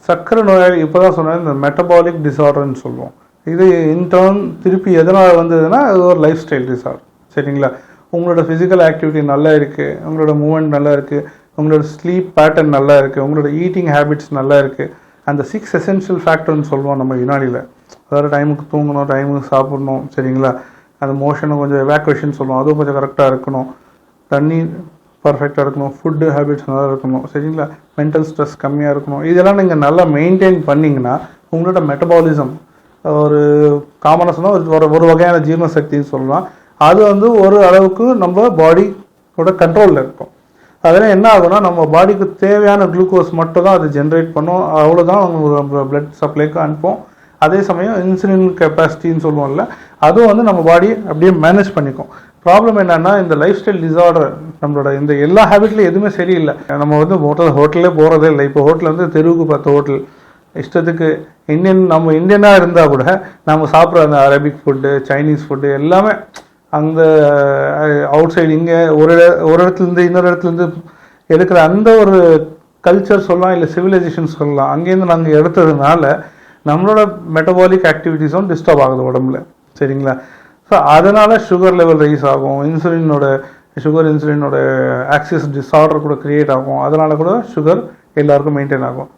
சர்க்கரை நோயாளி இப்போ தான் சொன்னேன், இந்த மெட்டபாலிக் டிசார்டர்னு சொல்லுவோம். இது இன்டர்ன் திருப்பி எதனால் வந்ததுன்னா அது ஒரு லைஃப் ஸ்டைல் டிசார்டர். சரிங்களா? உங்களோட ஃபிசிக்கல் ஆக்டிவிட்டி நல்லா இருக்குது, உங்களோட மூவ்மெண்ட் நல்லா இருக்குது, உங்களோட ஸ்லீப் பேட்டர்ன் நல்லா இருக்குது, உங்களோட ஈட்டிங் ஹேபிட்ஸ் நல்லா இருக்குது. அந்த 6 எசென்ஷியல் ஃபேக்டர்னு சொல்லுவோம் நம்ம யுனானியில். அதாவது டைமுக்கு தூங்கணும், டைமுக்கு சாப்பிட்ணும். சரிங்களா? அந்த மோஷனை கொஞ்சம் எவாக்குவேஷன் சொல்லுவோம், அதுவும் கொஞ்சம் கரெக்டாக இருக்கணும். தண்ணி பர்ஃபெக்டாக இருக்கணும், ஃபுட்டு ஹேபிட்ஸ் நல்லா இருக்கணும். சரிங்களா? மென்டல் ஸ்ட்ரெஸ் கம்மியாக இருக்கணும். இதெல்லாம் நீங்கள் நல்லா மெயின்டைன் பண்ணிங்கன்னா உங்களோட மெட்டபாலிசம் ஒரு காமனாக சொன்னால் ஒரு வகையான ஜீரண சக்தின்னு சொல்லலாம். அது ஒரு அளவுக்கு நம்ம பாடியோட கண்ட்ரோலில் இருக்கும். அதனால் என்ன ஆகும்னா நம்ம பாடிக்கு தேவையான குளுக்கோஸ் மட்டும் தான் அது ஜென்ரேட் பண்ணும். அவ்வளோதான் நம்ம பிளட் சப்ளைக்கு அனுப்போம். அதே சமயம் இன்சுலின் கெப்பாசிட்டின்னு சொல்லுவோம்ல, அதுவும் நம்ம பாடி அப்படியே மேனேஜ் பண்ணிக்கும். ப்ராப்ளம் என்னன்னா இந்த லைஃப் ஸ்டைல் டிசார்டர் நம்மளோட இந்த எல்லா ஹேபிட்லையும் எதுவுமே சரியில்லை. நம்ம ஹோட்டலே போகிறதே இல்லை. இப்போ ஹோட்டல் தெருவுக்கு 10 ஹோட்டல் இஷ்டத்துக்கு. நம்ம இந்தியனாக இருந்தால் கூட நம்ம சாப்பிட்ற அந்த அரபிக் ஃபுட்டு, சைனீஸ் ஃபுட்டு எல்லாமே அந்த அவுட் சைடு இங்கே ஒரு இடத்துலேருந்து இன்னொரு இடத்துலேருந்து எடுக்கிற அந்த ஒரு கல்ச்சர் சொல்லலாம், இல்லை சிவிலைசேஷன் சொல்லலாம். அங்கேருந்து நாங்கள் எடுத்ததுனால நம்மளோட மெட்டபாலிக் ஆக்டிவிட்டீஸும் டிஸ்டர்ப் ஆகுது உடம்புல. சரிங்களா? ஸோ அதனால் சுகர் லெவல் ரைஸ் ஆகும், இன்சுலினோட ஆக்சிஸ் டிஸார்டர் கூட க்ரியேட் ஆகும். அதனால் கூட சுகர் எல்லாருக்கும் மெயின்டைன் ஆகும்.